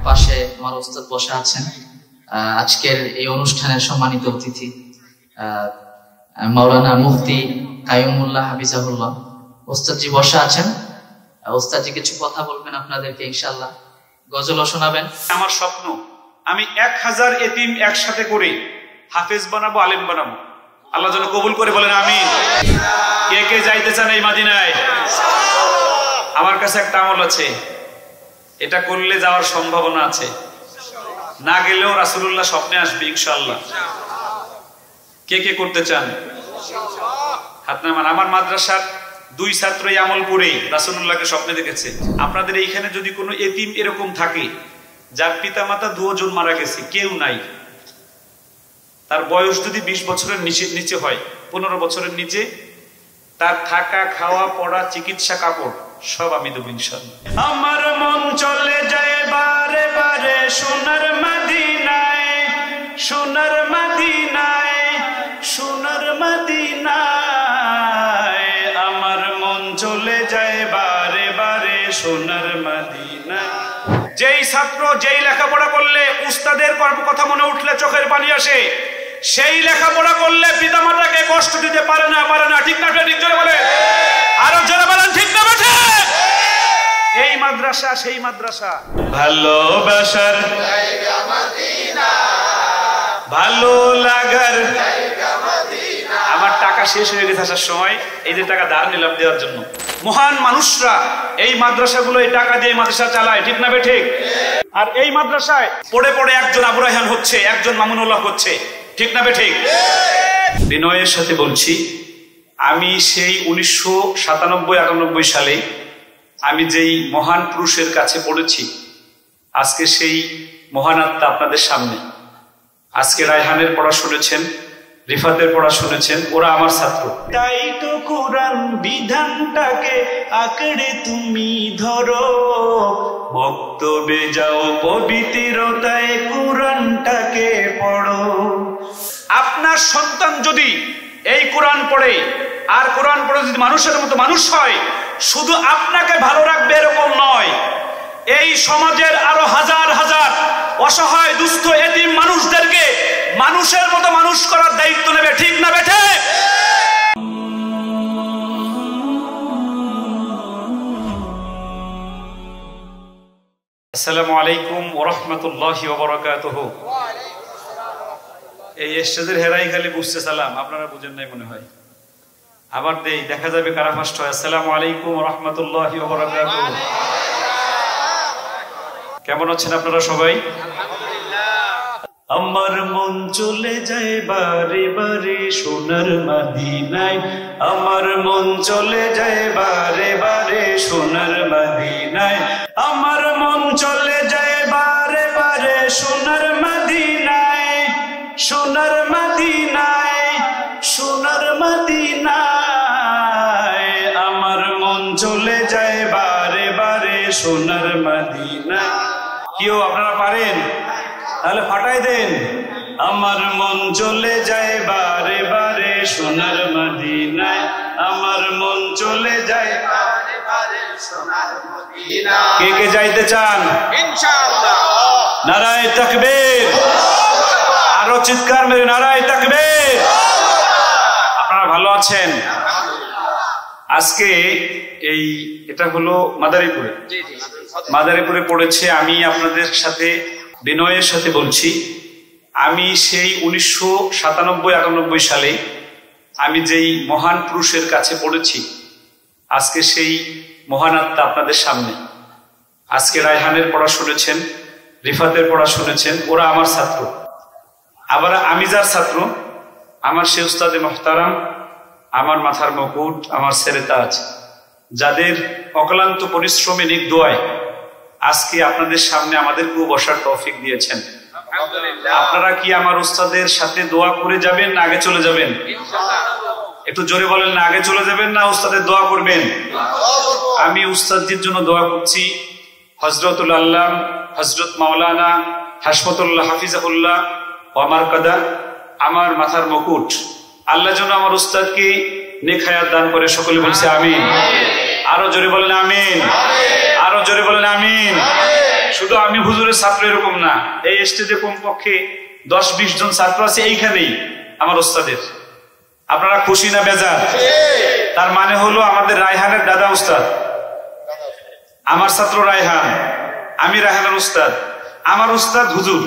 পাশে আমার ওস্তাদ বসে আছেন। আজকের এই অনুষ্ঠানের সম্মানিত অতিথি মাওলানা মুফতি কাইয়ুমুল্লাহ হাফিজাহুল্লাহ ওস্তাদজি বসে আছেন। ওস্তাদজি কিছু কথা বলবেন আপনাদেরকে, ইনশাআল্লাহ গজলও শোনাবেন। আমার স্বপ্ন আমি 1000 এতিম একসাথে করে হাফেজ বানাবো, আলেম বানাবো। আল্লাহ যেন কবুল করে, বলেন আমিন। কে কে যাইতে চান এই মাদিনায়? আমার কাছে একটা আমল আছে, এটা করলে যাওয়ার সম্ভাবনা আছে, না গেলেও রাসূলুল্লাহ স্বপ্নে আসবে ইনশাআল্লাহ। কে কে করতে চান? হাত নামান। আমার মাদ্রাসার 2 ছাত্র এই আমল করেই রাসূলুল্লাহকে স্বপ্নে দেখেছে। আপনাদের এইখানে যদি কোনো এতিম এরকম থাকে যার পিতামাতা 2 জন মারা গেছে, কেউ নাই, তার বয়স যদি 20 বছরের নিচে হয়, 15 বছরের নিচে, তার থাকা, খাওয়া, পড়া, চিকিৎসা, কাপড় সব আমি দেব ইনশাআল্লাহ। আমার মন চলে যায় বারে বারে সোনার মদিনায়, সোনার মদিনায়, সোনার মদিনায়। আমার মন চলে যায় বারে বারে সোনার মদিনায়। যেই ছাত্র যেই লেখাপড়া করলে উস্তাদের কথা মনে উঠলে চোখের পানি আসে, সেই লেখাপড়া করলে পিতামাতাকে কষ্ট দিতে পারে না, পারে না। ঠিক না? ঠিক জোরে বলে, আরো জোরে বলেন, ঠিক না বেঠে? এই মাদ্রাসা সেই মাদ্রাসা। ভালোবাসার জায়গা মদিনা, ভালো লাগার জায়গা মদিনা। আমার টাকা শেষ হয়ে গেছে আসার সময়, এই যে টাকা ধার নিলাম দেওয়ার জন্য। মহান মানুষরা এই মাদ্রাসাগুলো এই টাকা দিয়ে মাদ্রাসা চালায়, ঠিক না বে ঠিক? আর এই মাদ্রাসায় পড়ে পড়ে একজন আবু রায়হান হচ্ছে, একজন মামুনুল্লাহ হচ্ছে, ঠিক না বে ঠিক? বিনয়ের সাথে বলছি, আমি সেই 1997-98 সালে আমি যেই মহান পুরুষের কাছে পড়েছি, আজকে সেই মহান আত্মা আপনাদের সামনে। আজকে রায়হানের পড়া শুনেছেন, রিফাতের পড়া শুনেছেন, ওরা আমার ছাত্র। তাই তো কোরআন বিধানটাকে আঁকড়ে তুমি ধরো, বক্তব্যে যাও পবিত্রতায় কোরআনটাকে পড়ো। আপনার সন্তান যদি এই কোরআন পড়ে আর কোরআন পড়ে যদি মানুষের মতো মানুষ হয়, শুধু আপনাকে ভালো রাখবে এরকম নয়, এই সমাজের আরো হাজার হাজার অসহায় দুস্থ এতিম মানুষদেরকে মানুষের মতো মানুষ করার দায়িত্ব নেবে, ঠিক না বেঠে? আসসালামু আলাইকুম ওয়া রাহমাতুল্লাহি ওয়া বারাকাতুহু। এই স্টেজের হেরাই খালি বুঝতে সালাম, আপনারা বুঝেন নাই মনে হয়। আবার দেই, দেখা যাবে কারা ফার্স্ট হয়। আসসালামু আলাইকুম ওয়া রাহমাতুল্লাহি ওয়া বারাকাতুহু। কেমন আছেন আপনারা সবাই? আমার মন চলে যায় বারে বারে সোনার মদিনায়, আমার মন চলে যায় বারে বারে সোনার মদিনায়, আমার মন চলে যায় বারে বারে সোনার মদিনায়, সোনার মদিনায়, সোনার মদিনায়। আমার মন চলে যায় বারে বারে সোনার মদিনায়। কেউ আপনারা পারেন? তাহলে ফাটাই দেন। আমার মন চলে যায় বারে বারে সোনার মদিনায়, আমার মন চলে যায় বারে বারে সোনার মদিনায়। কে কে যাইতে চান? ইনশাআল্লাহ। নারায়ে তাকবীর। আরো চিৎকার মেরে নারায়ে তাকবীর। আপনারা ভালো আছেন? আজকে এটা হলো মাদারীপুরে, মাদারীপুরে পড়েছে। আমি আপনাদের সাথে বিনয়ের সাথে বলছি, আমি সেই 1997-98 সালে আমি যেই মহান পুরুষের কাছে পড়েছি, আজকে সেই মহান আত্মা আপনাদের সামনে। আজকে রায়হানের পড়া শুনেছেন, রিফাতের পড়া শুনেছেন, ওরা আমার ছাত্র। আবার আমি যার ছাত্র, আমার সে উস্তাদে মুহতারাম, আমার মাথার মুকুট, আমার ছেলে তাজ, যাদের অক্লান্ত পরিশ্রমে নির্দোয়ায় আজকে আপনাদের সামনে আমাদেরকেও বসার তৌফিক দিয়েছেন। আপনারা কি আমার উস্তাদের সাথে দোয়া করে যাবেন না আগে চলে যাবেন? একটু জোরে বলেন না, আগে চলে যাবেন না উস্তাদের দোয়া করবেন? আমি উস্তাদজির জন্য দোয়া করছি। হযরতুল আল্লাম হযরত মাওলানা হাশমাতুল্লাহ হাফিজাহুল্লাহ ওয়া মারকাদা, আমার মাথার মুকুট, আল্লাহ যেন আমার উস্তাদকে নেক হায়াত দান করে। সকলে বলছে আমিন। আরো জোরে বলেন আমিন, আরো জোরে বলেন আমিন। শুধু আমি হুজুরের ছাত্র এরকম না, এই স্টেজে কমপক্ষে 10-20 জন ছাত্র আছে এইখানেই আমার ওস্তাদের। আপনারা খুশি না বেজার? তার মানে হলো আমাদের রায়হানের দাদা উস্তাদ, আমার ছাত্র রায়হান, আমি রায়হানের উস্তাদ, আমার উস্তাদ হুজুর।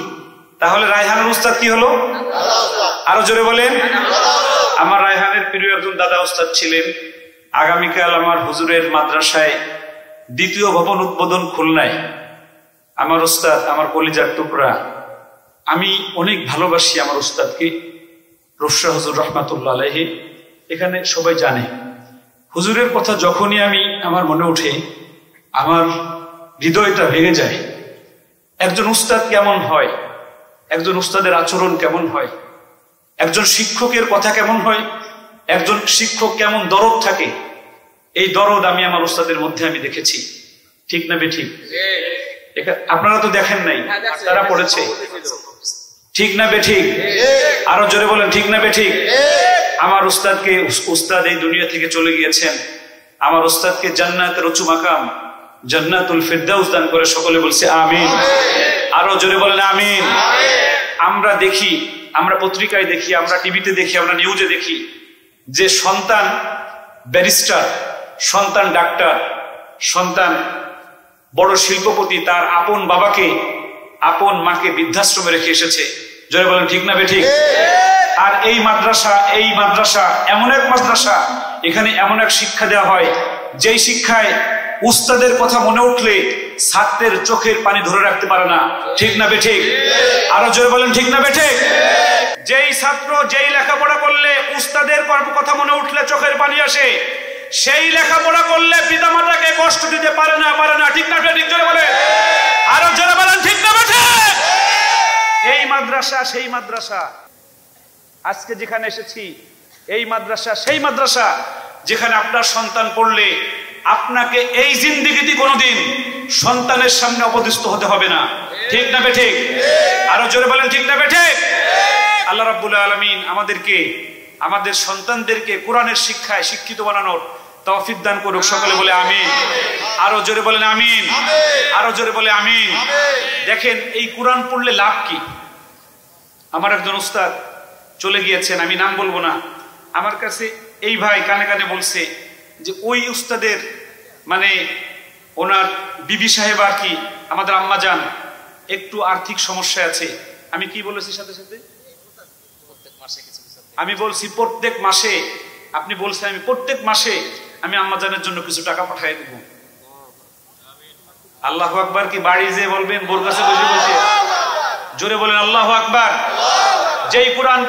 তাহলে রায়হানের উস্তাদ কি হলো? আরো জোরে বলেন। আমার রায়হানের প্রিয় একজন দাদা উস্তাদ ছিলেন। আগামীকাল আমার হুজুরের মাদ্রাসায় 2য় ভবন উদ্বোধন খুলনায়। আমার উস্তাদ, আমার কলিজার টুকরা, আমি অনেক ভালোবাসি আমার উস্তাদকে, রফসা হুজুর রহমাতুল্লাহ আলাইহি। এখানে সবাই জানে হুজুরের কথা যখনই আমার মনে ওঠে আমার হৃদয়টা ভেঙে যায়। একজন উস্তাদ কেমন হয়, একজন উস্তাদের আচরণ কেমন হয়, একজন শিক্ষকের কথা কেমন হয়, একজন শিক্ষক কেমন দরদ থাকে, এই দরদ আমি আমার উস্তাদের মধ্যে আমি দেখেছি। ঠিক না বেঠিক? আপনারা তো দেখেন নাই, তারা পড়েছে। ঠিক না বেঠিক? আরো জোরে বলেন ঠিক না বেঠিক? আমার উস্তাদকে, উস্তাদ এই দুনিয়া থেকে চলে গিয়েছেন, আমার উস্তাদকে জান্নাতের উঁচু মাকাম জান্নাতুল ফিরদাউস দান করে সকলে বলছে আমিন। আরো জোরে বলেন আমিন। আমরা দেখি, আমরা পত্রিকায় দেখি, আমরা টিভিতে দেখি, আমরা নিউজে দেখি যে সন্তান ব্যারিস্টার, সন্তান ডাক্তার, সন্তান বড় শিল্পপতি, তার আপন বাবাকে, আপন মাকে বৃদ্ধাশ্রমে রেখে এসেছে। জোরে বলেন ঠিক না বেঠিক? আর এই মাদ্রাসা এমন এক মাদ্রাসা, এখানে এমন এক শিক্ষা দেওয়া হয় যেই শিক্ষায় উস্তাদের কথা মনে উঠলে ছাত্রের চোখের পানি ধরে রাখতে পারে না। ঠিক না বেঠিক? আরো জোরে বলেন ঠিক না বেঠিক? যেই ছাত্র যেই লেখাপড়া করলে উস্তাদের কথা মনে উঠলে চোখের পানি আসে, সেই লেখাপড়া করলে পিতামাতাকে কষ্ট দিতে পারে না। ঠিক না বেঠিক? জোরে বলেন। আরো জোরে বলেন ঠিক না বেঠিক? এই মাদ্রাসা সেই মাদ্রাসা, আজকে যেখানে এসেছি এই মাদ্রাসা সেই মাদ্রাসা যেখানে আপনার সন্তান পড়লে আপনাকে এই জিন্দেগিতে কোনোদিন সন্তানের সামনে অপদস্থ হতে হবে না। ঠিক না বেঠিক? আরো জোরে বলেন ঠিক না বেঠিক? আল্লাহ রাব্বুল আলামিন আমাদেরকে, আমাদের সন্তানদেরকে কোরআনের শিক্ষায় শিক্ষিত বানানোর তৌফিক দান করুক। সকলে বলে আমিন। আরো জোরে বলেন আমিন। আরো জোরে বলে আমিন। দেখেন এই কোরআন পড়লে লাভ কি? আমার একজন উস্তাদ চলে গিয়েছেন, আমি নাম বলবো না, আমার কাছে এই ভাই কানে কানে বলছে যে ওই উস্তাদের মানে ওনার বিবি সাহেব আর কি, আমাদের আম্মা জান একটু আর্থিক সমস্যা আছে। আমি কি বলেছি সাথে সাথে? আমি বলছি প্রত্যেক মাসে, আপনি বলছেন আমি প্রত্যেক মাসে আমি আম্মা জানের জন্য কিছু টাকা পাঠিয়ে দেব। আল্লাহু আকবার। কি বাড়ি যে বলবেন বোর কাছে বসে বসে? জোরে বলেন আল্লাহু আকবার। যেই কোরআন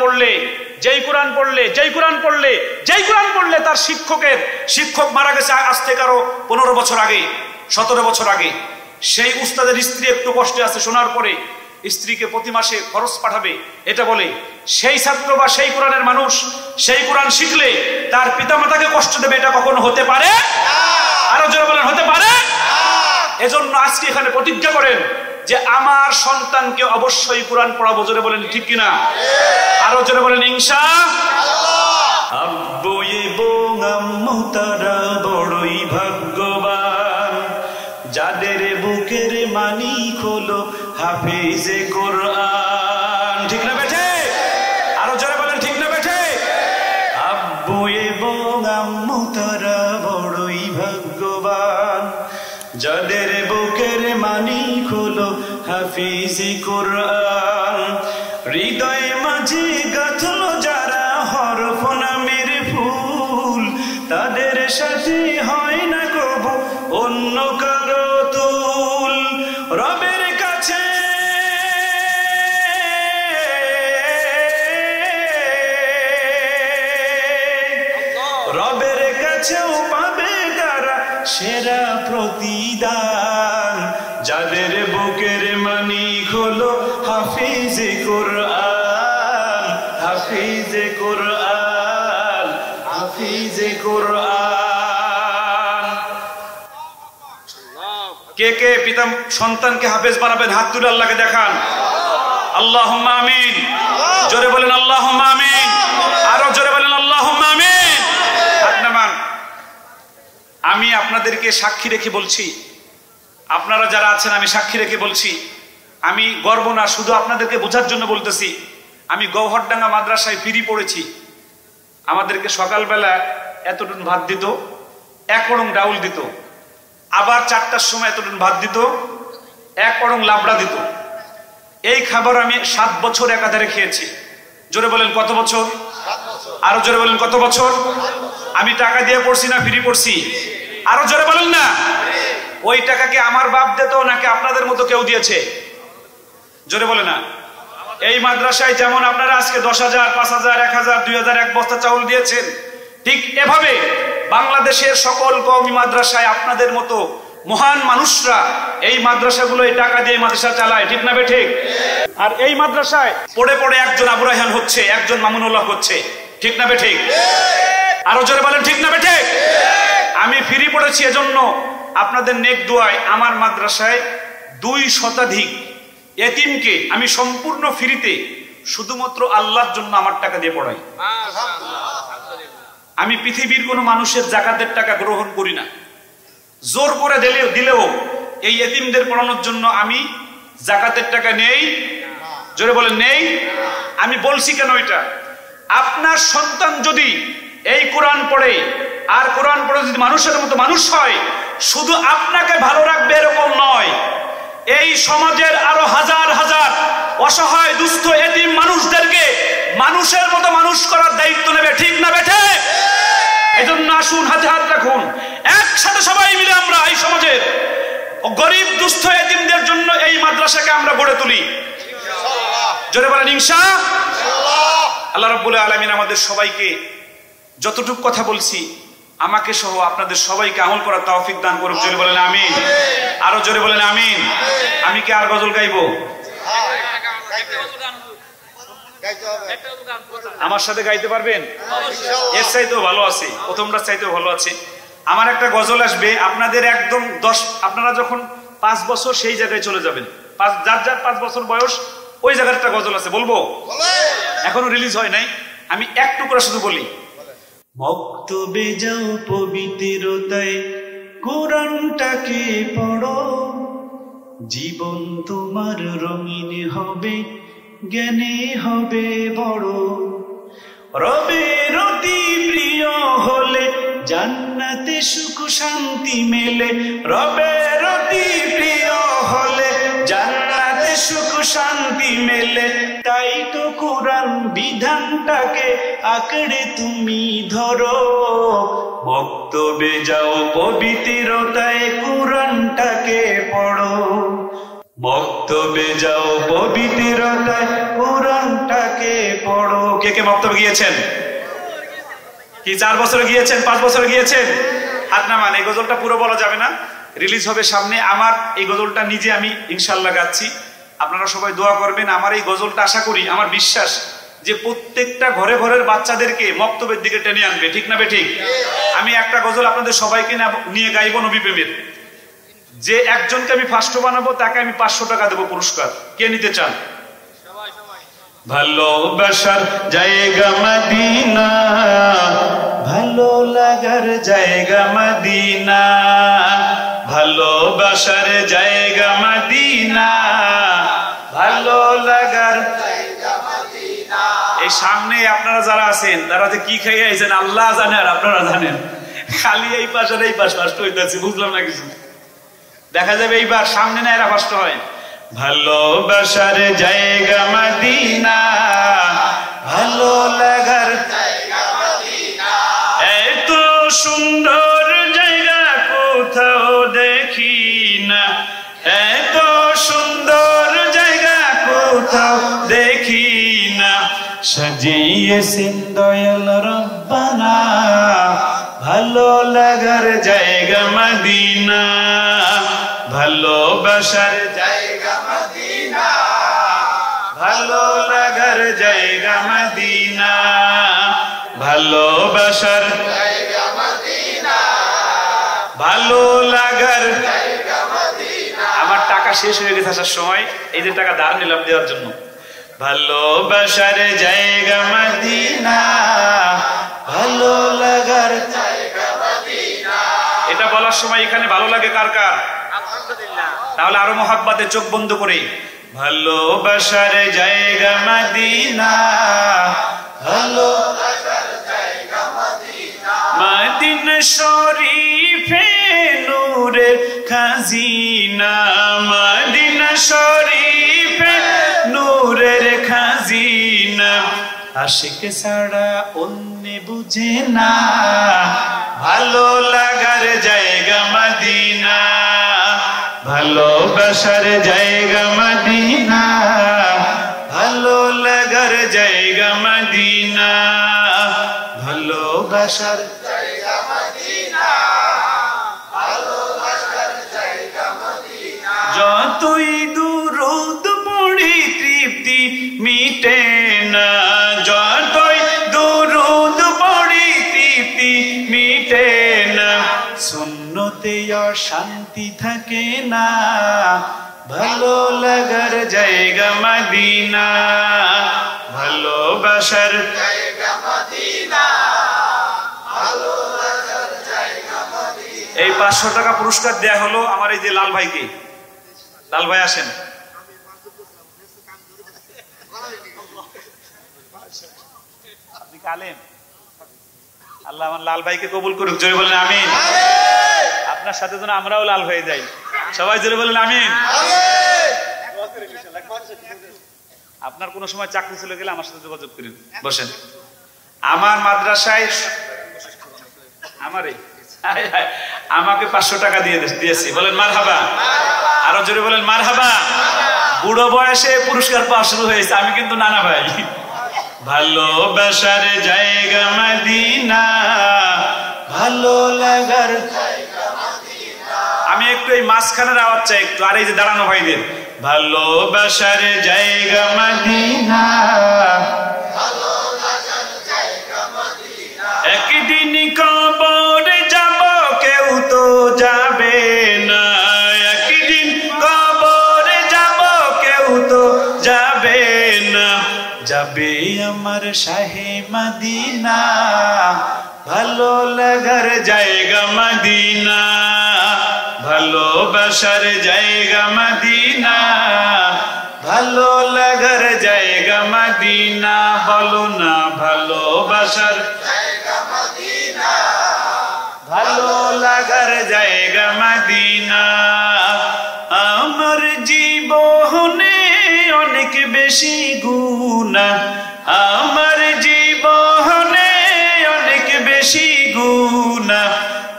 পড়লে তার শিক্ষক মারা গেছে আজ থেকে আরো 15 বছর আগে, 17 বছর আগে, সেই উস্তাদের স্ত্রী একটু কষ্টে আছে, শোনার পরে স্ত্রীকে প্রতি মাসে খরচ পাঠাবে, এটা বলে সেই ছাত্র বা সেই কোরআনের মানুষ সেই কোরআন শিখলে তার পিতামাতাকে কষ্ট দেবে, এটা কখনো হতে পারে? আরো জোরে বলেন হতে পারে? এজন্য আজকে এখানে প্রতিজ্ঞা করেন যে আমার সন্তানকে অবশ্যই কোরআন পড়াবো। জোরে বলেন ঠিক কিনা? আরো জোরে বলেন ইনশাআল্লাহ। আব্বু এবং আম্মু তারা বড়ই ভাগ্যবান, যাদের বুকের মানিক হলো হাফেজে কোরআন। ঠিক না বেঠে? আরো জোরে বলেন ঠিক না বেঠে? আব্বু এবং আম্মু তারা বড়ই ভাগ্যবান, যাদের বুকের মানিক হলো হাফেজে কোরআন। হৃদয়ে মাঝে গাঁথলো যারা হরফ নামের ফুল, তাদের সাথে হয় না কবু অন্য কারো তুল। রবের কাছে কাছেও পাবে তারা সেরা প্রতিদান, যাদের বুকের মানিক হলো হাফিজে কোরআন। হাফিজে কোরআন, হাফিজে কোরআন। কে কে পিতা সন্তানকে হাফেজ বানাবেন? হাত তুলে আল্লাহকে দেখান। আল্লাহুম্মা আমিন। জোরে বলেন আল্লাহুম্মা আমিন। আরো জোরে বলেন আল্লাহুম্মা আমিন। হাত নামান। আমি আপনাদেরকে সাক্ষী রেখে বলছি, আপনারা যারা আছেন আমি সাক্ষী রেখে বলছি, আমি গর্ব না, শুধু আপনাদেরকে বোঝার জন্য বলতেছি। আমি গৌহরডাঙ্গা মাদ্রাসায় ফ্রি পড়েছি। আমাদেরকে সকালবেলা এতটুকু ভাত দিত, 1 কড়ং ডাউল দিত, আবার 4টার সময় এতটুকু ভাত দিত, 1 কড়ং লাবড়া দিত। এই খাবার আমি 7 বছর একাধারে খেয়েছি। জোরে বলেন কত বছর? আরো জোরে বলেন কত বছর? আমি টাকা দিয়ে পড়ছি না ফ্রি পড়ছি? আরো জোরে বলেন না। ওই টাকা কি আমার বাপ দিত নাকি আপনাদের মতো কেউ দিয়েছে? জোরে বলে না। এই মাদ্রাসায় যেমন আপনারা আজকে 10,000, 5,000, 1,000, 2,000 এক বস্তা চাউল দিয়েছেন, ঠিক এভাবে বাংলাদেশের সকল কওমি মাদ্রাসায় আপনাদের মতো মহান মানুষরা এই মাদ্রাসাগুলো এই টাকা দিয়ে মাদ্রাসা চালায়, ঠিক না বে ঠিক? আর এই মাদ্রাসায় পড়ে পড়ে একজন আবু রায়হান হচ্ছে, একজন মামুনুল্লাহ হচ্ছে, ঠিক না বে ঠিক? আরো জোরে বলেন ঠিক না বে ঠিক? আমি ফ্রি পড়েছি, এজন্য আপনাদের নেক দোয়ায় আমার মাদ্রাসায় 2 শতাধিক এতিমকে আমি সম্পূর্ণ ফ্রিতে শুধুমাত্র আল্লাহর জন্য আমার টাকা দিয়ে পড়াই। আমি পৃথিবীর কোনো মানুষের যাকাতের টাকা গ্রহণ করি না। জোর করে দিলেও এই এতিমদের পড়ানোর জন্য আমি যাকাতের টাকা নেই। জোরে বলেন নেই। আমি বলছি কেন এটা? আপনার সন্তান যদি এই কোরআন পড়ে আর কোরআন পড়ে যদি মানুষের মতো মানুষ হয়, শুধু আপনাকে ভালো রাখবে এরকম নয়, এই সমাজের আরো হাজার হাজার অসহায় দুস্থ এতিম মানুষদেরকে মানুষের মতো মানুষ করার দায়িত্ব নেবে, ঠিক না বেঠে? এজন্য আসুন, হাতে হাত রাখুন, একসাথে সবাই মিলে আমরা এই সমাজের গরিব দুস্থ এতিমদের জন্য এই মাদ্রাসাকে আমরা গড়ে তুলি। জোরে বলেন ইনশাআল্লাহ। আল্লাহ রাব্বুল আলামিন আমাদের সবাইকে যতটুকু কথা বলছি, আমাকে সহ আপনাদের সবাইকে আমল করার তৌফিক দান করুক। জোরে বলেন আমিন। আরো জোরে বলেন আমিন। আমি কি আর গজল গাইবো? আমার সাথে গাইতে পারবেন? এর চাইতেও ভালো আছে, প্রথমটার চাইতেও ভালো আছে। আমার একটা গজল আসবে, আপনাদের একদম আপনারা যখন 5 বছর সেই জায়গায় চলে যাবেন, যার যার 5 বছর বয়স ওই জায়গার একটা গজল আছে, বলবো? এখনো রিলিজ হয় নাই, আমি এক টুকরা শুধু বলি। মক্তবে যাও পবিত্রতায় কোরআনটাকে পড়ো, জীবন তোমার রঙিন হবে, জ্ঞানে হবে বড়। রবের অতি প্রিয় হলে জান্নাতে সুখ শান্তি মেলে, রবের অতি প্রিয় হলে জান্নাতে সুখ শান্তি মেলে। তাই তো কোরআন বিধানটাকে আঁকড়ে তুমি ধরো, বক্তব্যে যাও পবিত্রতায় কোরআনটাকে পড়ো, বক্তব্যে যাও পবিত্রতায় কোরআনটাকে পড়ো। কে কে বক্তব্যে গিয়েছেন? কি 4 বছরে গিয়েছেন, 5 বছরে গিয়েছেন? হাত নামান। এই গজলটা পুরো বলা যাবে না, রিলিজ হবে সামনে। আমার এই গজলটা নিজে আমি ইনশাআল্লাহ গাচ্ছি, আপনারা সবাই দোয়া করবেন। আমার এই গজলটা আশা করি, আমার বিশ্বাস যে প্রত্যেকটা ঘরে ঘরের বাচ্চাদেরকে মক্তবের দিকে টেনে আনবে, ঠিক না বে ঠিক? আমি একটা গজল আপনাদের সবাইকে নিয়ে গাইবো নবী প্রেমের। যে একজনকে আমি ফার্স্ট বানাবো তাকে আমি 500 টাকা দেবো পুরস্কার। কে নিতে চান? ভালোবাসার জায়গা মদিনা, ভালো লাগার জায়গা মদিনা, ভালোবাসার জায়গা মদিনা, ভালো লাগার জায়গা মদিনা। এই সামনে আপনারা যারা আছেন তারা যে কি খাইয়ে আইছেন আল্লাহ জানে আর আপনারা জানেন। খালি এই পাশ আর এই পাশ ফার্স্ট হইতেছে, বুঝলাম না কিছু। দেখা যাবে এইবার সামনে না এরা ফার্স্ট হয়। ভালোবাসার জায়গা মদিনা, ভালো লাগার জায়গা মদিনা, এত সুন্দর জায়গা কোথাও দেখি না, এত সুন্দর জায়গা কোথাও দেখি না, সাজিয়েছেন দয়াল রব্বানা, ভালো লাগার জায়গা মদিনা, ভালোবাসার জায়গা মদিনা, ভালো লাগার জায়গা মদিনা, ভালোবাসার জায়গা মদিনা, ভালো লাগার জায়গা মদিনা। আমার টাকা শেষ হয়ে গেছে আসার সময়, এই যে টাকা ধার নিলাম দেওয়ার জন্য। ভালোবাসার জায়গা মদিনা, ভালো লাগার জায়গা মদিনা। এটা বলার সময় এখানে ভালো লাগে কার কার? তাহলে আরো মহাব্বতে চোখ বন্ধ করে ভালোবাসার জায়গা মদিনা, ভালোবাসার জায়গা মদিনা, মদিনা শরীফে নূরের খাজিনা, মদিনা শরীফে নূরের খাজিনা, আশিক ছাড়া অন্য বুঝে না ভালো লাগার জায়গা মদিনা, ভালোবাসার জায়গা মদিনা, ভালো লাগার জায়গা মদিনা, ভালোবাসার জায়গা মদিনা, ভালোবাসার জায়গা মদিনা, যতই দুরূদ পড়ি তৃপ্তি মিটে না, যতই দুরূদ পড়ি তৃপ্তি মিটে না, সুন্নতে শান্তি থাকে না ভালো লাগার জায়গা মদিনা, ভালোবাসার জায়গা মদিনা, ভালো লাগার জায়গা মদিনা। এই 500 টাকা পুরস্কার দেয়া হলো আমার এই যে লাল ভাইকে। লাল ভাই আসেন। আপনি কালেম, আল্লাহ আমার লাল ভাইকে কবুল করুক, জোরে বলেন আমিন। আপনার সাথে যেন আমরাও লাল হয়ে যাই, সবাই জোরে বলেন আমিন। আপনার কোন সময় চাকরি চলে গেলে আমার সাথে যোগাযোগ করেন, বসেন। আমার মাদ্রাসায় আমাকে 500 টাকা দিয়েছি, বলেন মারহাবা। আরো জোরে বলেন মারহাবা। বুড়ো বয়সে পুরস্কার পাওয়া শুরু হয়েছে, আমি কিন্তু নানা ভাই। ভালোবাসার জায়গা মদিনা, ভালো লাগার জায়গা মদিনা। আমি একটু এই মাঝখানের আওয়াজ চাই একটু, আর এই যে দাঁড়ানো ভাইদের, ভালোবাসার জায়গা মদিনা, ভালো লাগার জায়গা মদিনা। একদিন কবরে যাব কেউ তো যাবে না, একদিন কবরে যাব কেউ তো যাবে না, যাবে আমার শাহে মদিনা, ভালো লাগার জায়গা মদিনা, ভালোবাসার জায়গা মদিনা, ভালো লাগার জায়গা মদিনা। বলো না ভালোবাসার জায়গা মদিনা, ভালো লাগার জায়গা মদিনা। আমার জীবনে অনেক বেশি গুনাহ, আমার জীবনে অনেক বেশি গুনাহ,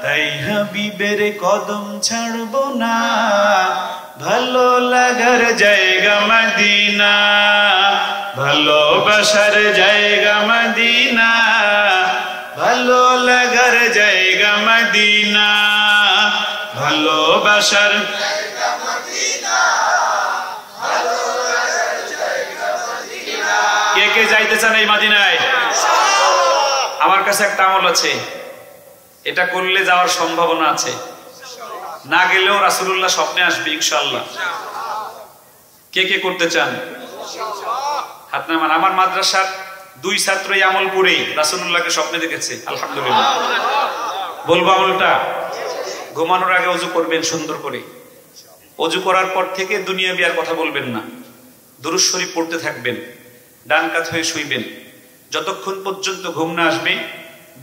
তাই হাবিবের কদম ছাড়বো না, ভালো লাগার জায়গা মদিনা, ভালোবাসার জায়গা মদিনা, ভালো লাগার জায়গা মদিনা, ভালোবাসার জায়গা মদিনা, ভালো লাগার জায়গা মদিনা। কে কে যাইতে চান এই মদিনায়? আমার কাছে একটা আমল আছে, এটা করলে যাওয়ার সম্ভাবনা আছে, না গেলেও রাসূলুল্লাহ স্বপ্নে আসবে ইনশাআল্লাহ। কে কে করতে চান? হাত নামান। আমার মাদ্রাসার 2 ছাত্র এই আমল করেই রাসূলুল্লাহকে স্বপ্নে দেখেছে, আলহামদুলিল্লাহ। বলবো আমলটা? ঘুমানোর আগে ওযু করবেন সুন্দর করে, ওযু করার পর থেকে দুনিয়াবি আর কথা বলবেন না, দুরূদ শরীফ পড়তে থাকবেন, ডান কাত হয়ে শুইবেন, যতক্ষণ পর্যন্ত ঘুম না আসবে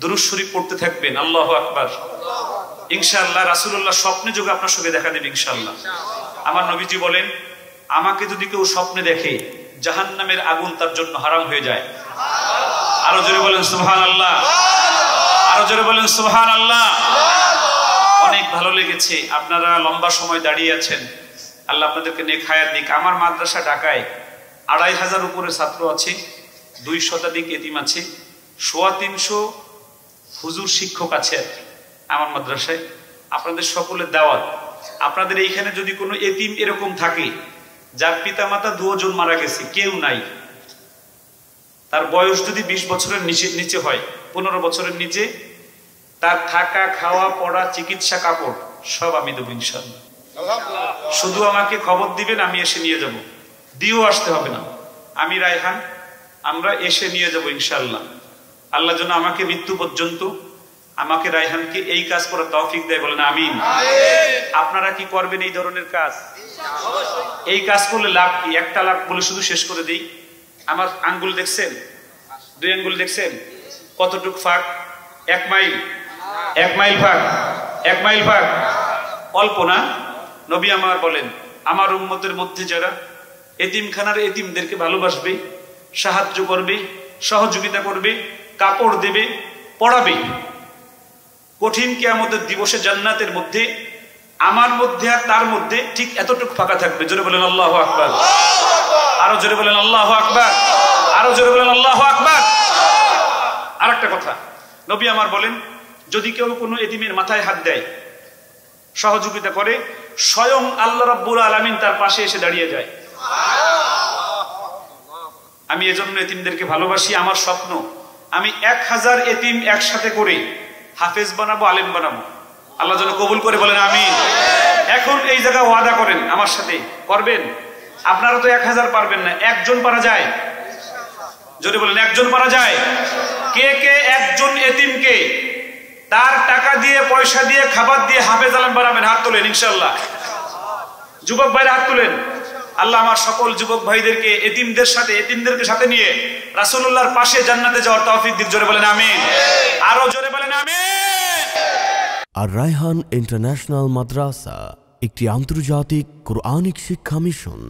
দুরূদ শরীফ পড়তে থাকবেন। আল্লাহু আকবার। ইনশাআল্লাহ রাসূলুল্লাহ স্বপ্নে যোগে আপনার সঙ্গে দেখা দেবে ইনশাআল্লাহ। আমার নবীজি বলেন, আমাকে যদি কেউ স্বপ্নে দেখে জাহান্নামের আগুন তার জন্য হারাম হয়ে যায়। আরো জোরে বলেন সুবহানাল্লাহ, আরো জোরে বলেন সুবহানাল্লাহ। অনেক ভালো লেগেছে, আপনারা লম্বা সময় দাঁড়িয়ে আছেন, আল্লাহ আপনাদেরকে নেক হায়াত দিক। আমার মাদ্রাসা ঢাকায় 2500 উপরে ছাত্র আছে, 2 শতাধিক এতিম আছে, 350 হুজুর শিক্ষক আছে আমার মাদ্রাসায়। আপনাদের সকলের দাওয়াত, আপনাদের এইখানে যদি কোনো এতিম এরকম থাকে যার পিতামাতা 2 জন মারা গেছে, কেউ নাই, তার বয়স যদি 20 বছরের নিচে হয়, 15 বছরের নিচে, তার থাকা খাওয়া পড়া চিকিৎসা কাপড় সব আমি দেবো ইনশাআল্লাহ। শুধু আমাকে খবর দিবেন, আমি এসে নিয়ে যাব, দিয়েও আসতে হবে না, আমি রায়হান আমরা এসে নিয়ে যাব ইনশাআল্লাহ। আল্লাহ যেন আমাকে মৃত্যু পর্যন্ত আমাকে রায়হানকে এই কাজ করার তৌফিক দেয়, বলেন আমিন। আপনারা কি করবেন এই ধরনের কাজ? এই কাজ করলে লাভ কি? একটা লাভ বলে শুধু শেষ করে দিই। আমার আঙ্গুল দেখছেন, 2 আঙ্গুল দেখছেন, কতটুক ফাঁক? 1 মাইল, 1 মাইল ফাঁক, 1 মাইল ফাঁক, অল্প না? নবী আমার বলেন, আমার উম্মতের মধ্যে যারা এতিমখানার এতিমদেরকে ভালোবাসবে, সাহায্য করবে, সহযোগিতা করবে, কাপড় দেবে, পড়াবে, কঠিন কিয়ামতের দিবসে জান্নাতের মধ্যে আমার মধ্যে আর তার মধ্যে ঠিক এতটুকু ফাঁকা থাকবে। জোরে বলেন আল্লাহু আকবার, আরো জোরে বলেন আল্লাহু আকবার, আরো জোরে বলেন আল্লাহু আকবার। আরেকটা কথা, নবী আমার বলেন, যদি কেউ কোনো এতিমের মাথায় হাত দেয়, সহযোগিতা করে, স্বয়ং আল্লাহ রাব্বুল আলামিন তার পাশে এসে দাঁড়িয়ে যায়। আমি এজন্য এতিমদেরকে ভালোবাসি। আমার স্বপ্ন, আমি 1000 এতিম একসাথে করে হাফেজ বানাবো, আলেম বানাবো। আল্লাহ যেন কবুল করে, বলেন আমিন। এখন এই জায়গায় ওয়াদা করেন আমার সাথে, করবেন? আপনারা তো 1000 পারবেন না, একজন পারা যায়? যদি বলেন একজন পারা যায়? কে কে একজন এতিমকে তার টাকা দিয়ে, পয়সা দিয়ে, খাবার দিয়ে হাফেজ আলেম বানাবেন? হাত তোলেন ইনশাআল্লাহ। যুবক ভাইরা হাত তোলেন। আল্লাহ আমার সকল যুবক ভাইদেরকে এতিমদেরকে সাথে নিয়ে রাসূলুল্লাহর পাশে জান্নাতে যাওয়ার তৌফিক দিক। জোরে বলেন আমিন, আরো জোরে বলেন আমিন। আর রায়হান ইন্টারন্যাশনাল মাদ্রাসা একটি আন্তর্জাতিক কোরআনিক শিক্ষা মিশন।